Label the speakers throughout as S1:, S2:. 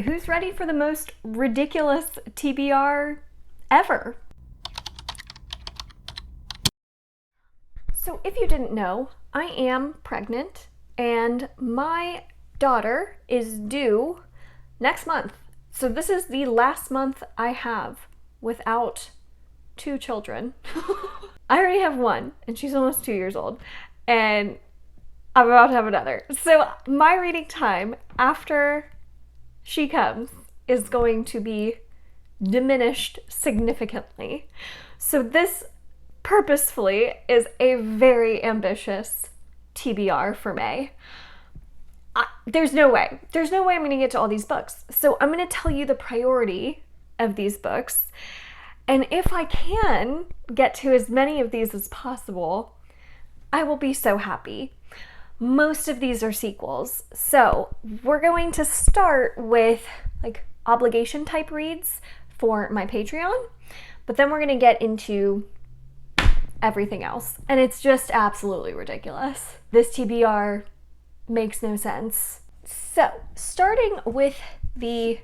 S1: Who's ready for the most ridiculous TBR ever? So if you didn't know, I am pregnant and my daughter is due next month. So this is the last month I have without 2 children. I already have one and she's almost 2 years old and I'm about to have another. So my reading time after she comes is going to be diminished significantly. So this purposefully is a very ambitious TBR for May. There's no way I'm going to get to all these books. So I'm going to tell you the priority of these books. And if I can get to as many of these as possible, I will be so happy. Most of these are sequels. So we're going to start with like obligation type reads for my Patreon, but then we're going to get into everything else. And it's just absolutely ridiculous. This TBR makes no sense. So starting with the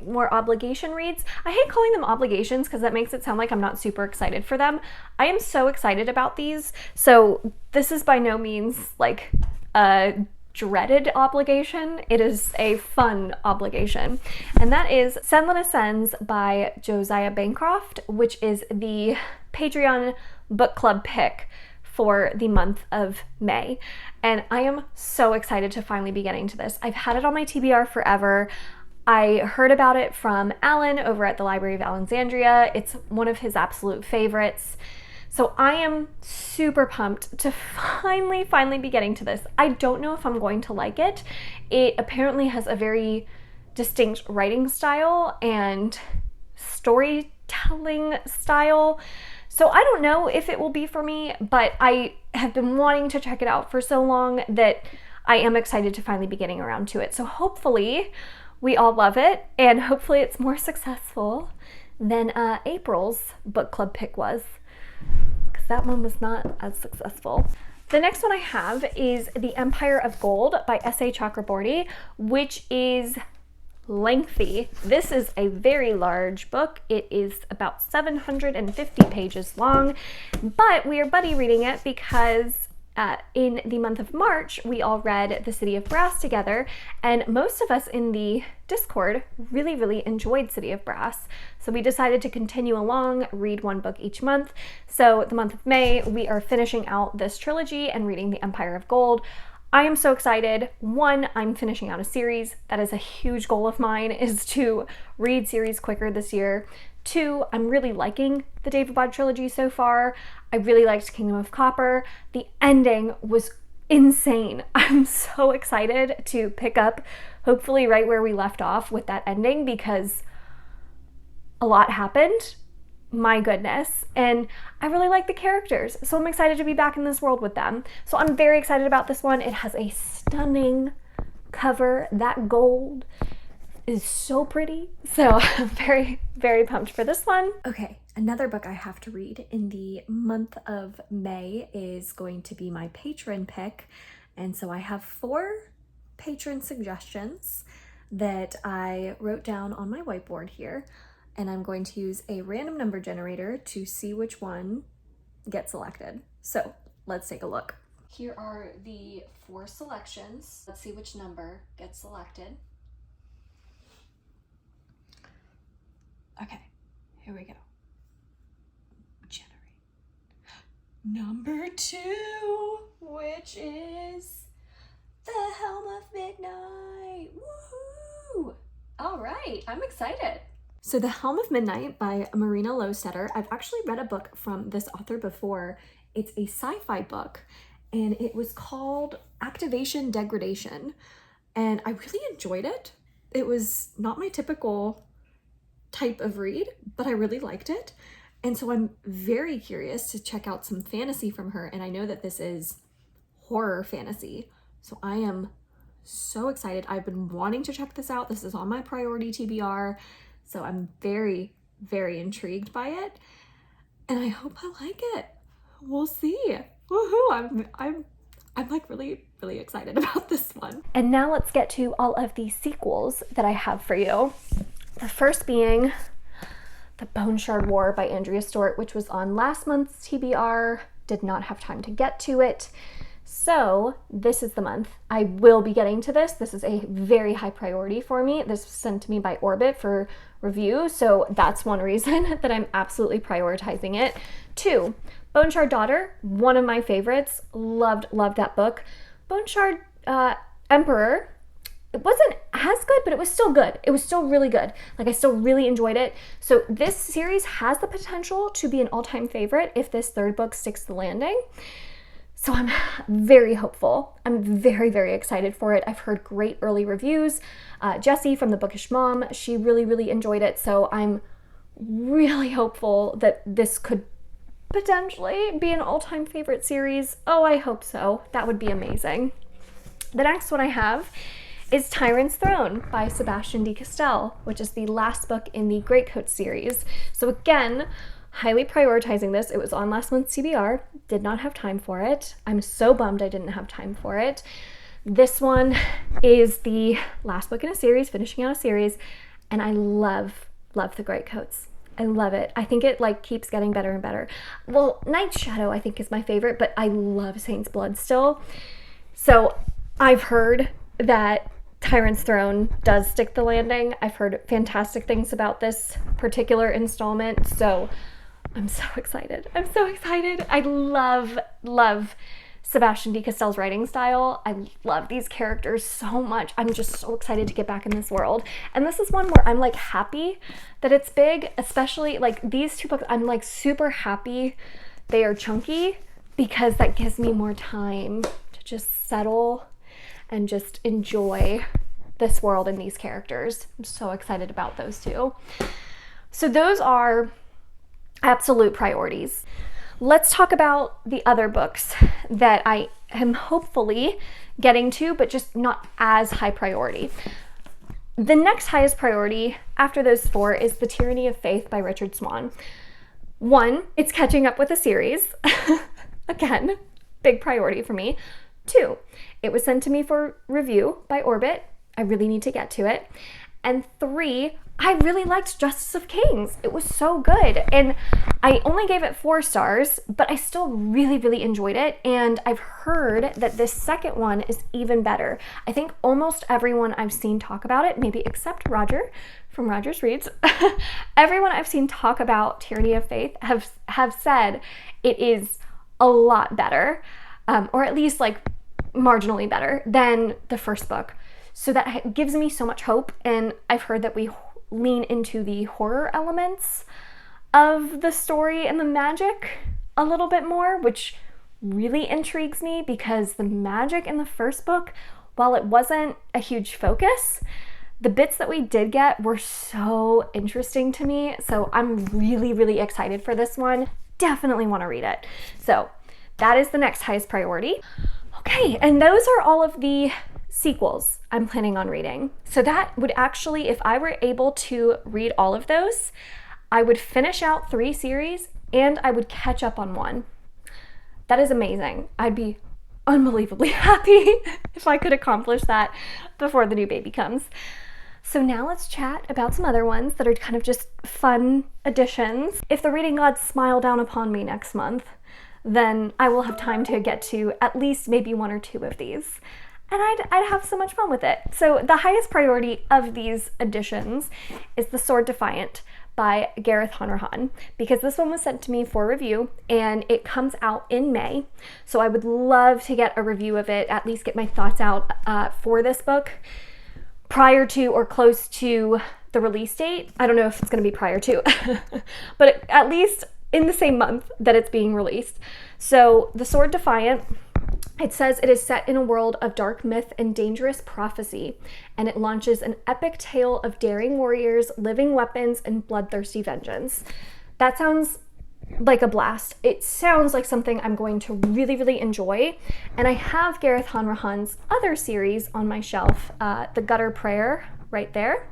S1: more obligation reads. I hate calling them obligations because that makes it sound like I'm not super excited for them. I am so excited about these. So this is by no means like a dreaded obligation. It is a fun obligation. And that is Senlin Ascends by Josiah Bancroft, which is the Patreon book club pick for the month of May. And I am so excited to finally be getting to this. I've had it on my TBR forever. I heard about it from Alan over at the Library of Alexandria. It's one of his absolute favorites. So I am super pumped to finally be getting to this. I don't know if I'm going to like it. It apparently has a very distinct writing style and storytelling style. So I don't know if it will be for me, but I have been wanting to check it out for so long that I am excited to finally be getting around to it. So hopefully we all love it, and hopefully it's more successful than April's book club pick was, because that one was not as successful. The next one I have is The Empire of Gold by S.A. Chakraborty, which is lengthy. This is a very large book. It is about 750 pages long, but we are buddy reading it because in the month of March, we all read The City of Brass together, and most of us in the Discord really enjoyed City of Brass. So we decided to continue along, read one book each month. So the month of May, we are finishing out this trilogy and reading The Empire of Gold. I am so excited. One, I'm finishing out a series. That is a huge goal of mine, is to read series quicker this year. 2, I'm really liking the David Bode trilogy so far. I really liked Kingdom of Copper. The ending was insane. I'm so excited to pick up, hopefully right where we left off with that ending, because a lot happened. My goodness. And I really like the characters, so I'm excited to be back in this world with them. So I'm very excited about this one. It has a stunning cover. That gold is so pretty. So I'm very pumped for this one. Okay, another book I have to read in the month of May is going to be my patron pick. And so I have 4 patron suggestions that I wrote down on my whiteboard here. And I'm going to use a random number generator to see which one gets selected. So let's take a look. Here are the 4 selections. Let's see which number gets selected. Okay, here we go. Generate. Number 2, which is The Helm of Midnight. Woohoo! All right, I'm excited. So The Helm of Midnight by Marina Lostetter. I've actually read a book from this author before. It's a sci-fi book, and it was called Activation Degradation, and I really enjoyed it. It was not my typical type of read, but I really liked it. And so I'm very curious to check out some fantasy from her, and I know that this is horror fantasy. So I am so excited. I've been wanting to check this out. This is on my priority TBR. So I'm very intrigued by it, and I hope I like it. We'll see. Woohoo! I'm like really really excited about this one. And now let's get to all of the sequels that I have for you. The first being The Bone Shard War by Andrea Stewart, which was on last month's TBR. Did not have time to get to it. So this is the month I will be getting to this. This is a very high priority for me. This was sent to me by Orbit for review, so that's one reason that I'm absolutely prioritizing it. 2, Bone Shard Daughter, one of my favorites. Loved that book. Bone Shard Emperor, it wasn't as good, but it was still good. It was still really good. Like, I still really enjoyed it. So this series has the potential to be an all-time favorite if this third book sticks the landing. So I'm very hopeful. I'm very, very excited for it. I've heard great early reviews. Jessie from The Bookish Mom, she really, really enjoyed it. So I'm really hopeful that this could potentially be an all-time favorite series. Oh, I hope so. That would be amazing. The next one I have is Tyrant's Throne by Sebastian de Castell, which is the last book in the Greatcoat series. So again, highly prioritizing this. It was on last month's TBR. Did not have time for it. I'm so bummed I didn't have time for it. This one is the last book in a series, finishing out a series, and I love the Greatcoats. I love it. I think it like keeps getting better and better. Well, Night's Shadow I think is my favorite, but I love Saint's Blood still. So I've heard that Tyrant's Throne does stick the landing. I've heard fantastic things about this particular installment, so I'm so excited. I'm so excited. I love Sebastian de Castell's writing style. I love these characters so much. I'm just so excited to get back in this world. And this is one where I'm like happy that it's big, especially like these two books. I'm like super happy they are chunky because that gives me more time to just settle and just enjoy this world and these characters. I'm so excited about those two. So those are absolute priorities. Let's talk about the other books that I am hopefully getting to, but just not as high priority. The next highest priority after those 4 is The Tyranny of Faith by Richard Swan. 1, it's catching up with a series. Again, big priority for me. 2, it was sent to me for review by Orbit. I really need to get to it. And 3, I really liked Justice of Kings. It was so good. And I only gave it 4 stars, but I still really, really enjoyed it. And I've heard that this second one is even better. I think almost everyone I've seen talk about it, maybe except Roger from Rogers Reads, everyone I've seen talk about Tyranny of Faith have said it is a lot better, or at least like marginally better than the first book. So that gives me so much hope. And I've heard that we lean into the horror elements of the story and the magic a little bit more, which really intrigues me because the magic in the first book, while it wasn't a huge focus, the bits that we did get were so interesting to me. So I'm really, really excited for this one. Definitely want to read it. So that is the next highest priority. Okay, and those are all of the sequels I'm planning on reading. So that would actually, if I were able to read all of those, I would finish out 3 series and I would catch up on 1. That is amazing. I'd be unbelievably happy if I could accomplish that before the new baby comes. So now let's chat about some other ones that are kind of just fun additions. If the reading gods smile down upon me next month, then I will have time to get to at least maybe 1 or 2 of these. And I'd have so much fun with it. So the highest priority of these editions is The Sword Defiant by Gareth Hanrahan, because this one was sent to me for review and it comes out in May. So I would love to get a review of it, at least get my thoughts out for this book prior to or close to the release date. I don't know if it's going to be prior to, but at least in the same month that it's being released. So The Sword Defiant, it says it is set in a world of dark myth and dangerous prophecy, and it launches an epic tale of daring warriors, living weapons, and bloodthirsty vengeance. That sounds like a blast. It sounds like something I'm going to really, really enjoy. And I have Gareth Hanrahan's other series on my shelf, The Gutter Prayer, right there.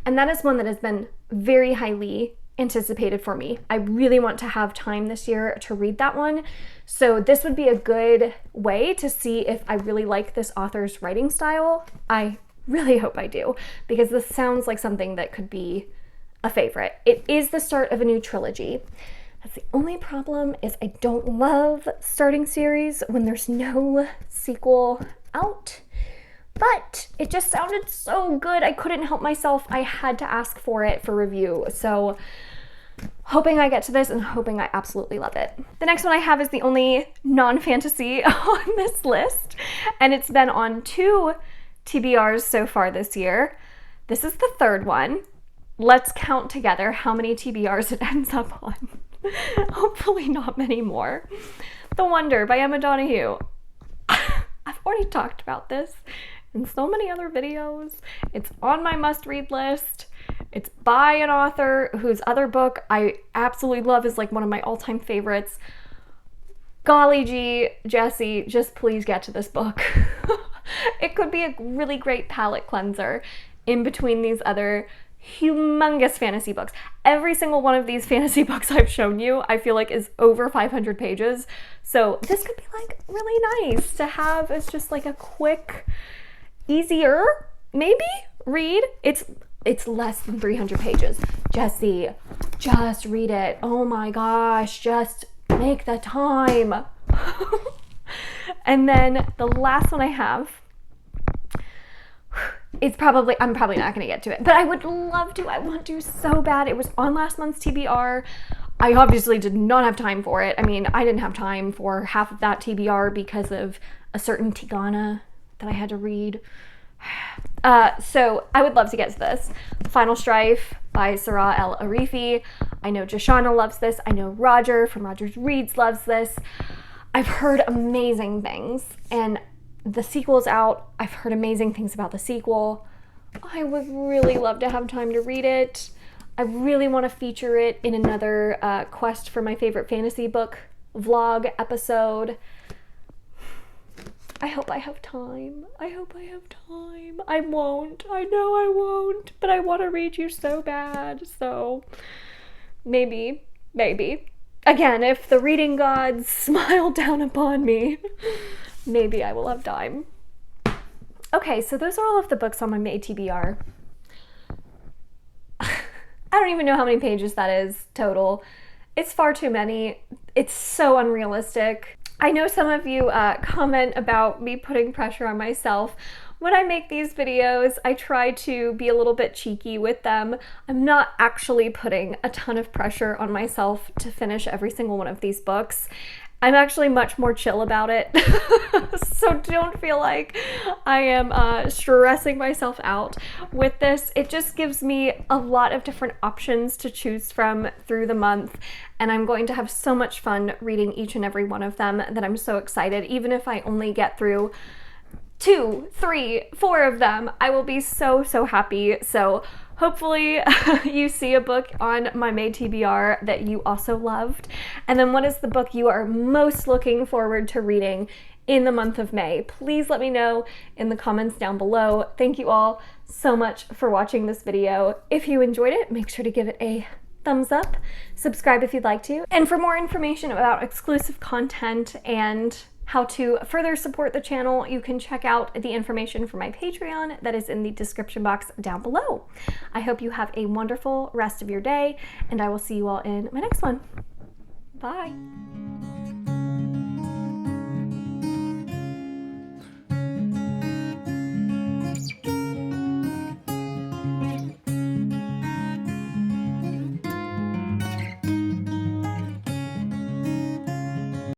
S1: And that is one that has been very highly anticipated for me. I really want to have time this year to read that one. So this would be a good way to see if I really like this author's writing style. I really hope I do, because this sounds like something that could be a favorite. It is the start of a new trilogy. That's the only problem, is I don't love starting series when there's no sequel out. But it just sounded so good. I couldn't help myself. I had to ask for it for review. So hoping I get to this and hoping I absolutely love it. The next one I have is the only non-fantasy on this list, and it's been on 2 TBRs so far this year. This is the third one. Let's count together how many TBRs it ends up on. Hopefully not many more. The Wonder by Emma Donoghue. I've already talked about this in so many other videos. It's on my must-read list. It's by an author whose other book I absolutely love, is like one of my all-time favorites. Golly gee, Jessie, just please get to this book. It could be a really great palate cleanser in between these other humongous fantasy books. Every single one of these fantasy books I've shown you, I feel like is over 500 pages. So this could be like really nice to have as just like a quick, easier, maybe, read. It's less than 300 pages. Jessie, just read it. Oh my gosh, just make the time. And then the last one I have, I'm probably not gonna get to it, but I would love to. I want to so bad. It was on last month's TBR. I obviously did not have time for it. I mean, I didn't have time for half of that TBR because of a certain Tigana that I had to read. So I would love to get to this. Final Strife by Sarah El Arifi. I know Joshana loves this. I know Roger from Rogers Reads loves this. I've heard amazing things, and the sequel's out. I've heard amazing things about the sequel. I would really love to have time to read it. I really want to feature it in another Quest for My Favorite Fantasy Book vlog episode. I hope I have time. I hope I have time. I won't. I know I won't, but I want to read you so bad. So maybe. Again, if the reading gods smile down upon me, maybe I will have time. Okay, so those are all of the books on my May TBR. I don't even know how many pages that is total. It's far too many. It's so unrealistic. I know some of you comment about me putting pressure on myself. When I make these videos, I try to be a little bit cheeky with them. I'm not actually putting a ton of pressure on myself to finish every single one of these books. I'm actually much more chill about it. So don't feel like I am stressing myself out with this. It just gives me a lot of different options to choose from through the month, and I'm going to have so much fun reading each and every one of them that I'm so excited. Even if I only get through 2, 3, 4 of them, I will be so happy. So hopefully you see a book on my May TBR that you also loved. And then what is the book you are most looking forward to reading in the month of May? Please let me know in the comments down below. Thank you all so much for watching this video. If you enjoyed it, make sure to give it a thumbs up, subscribe if you'd like to. And for more information about exclusive content and how to further support the channel, you can check out the information for my Patreon that is in the description box down below. I hope you have a wonderful rest of your day, and I will see you all in my next one. Bye.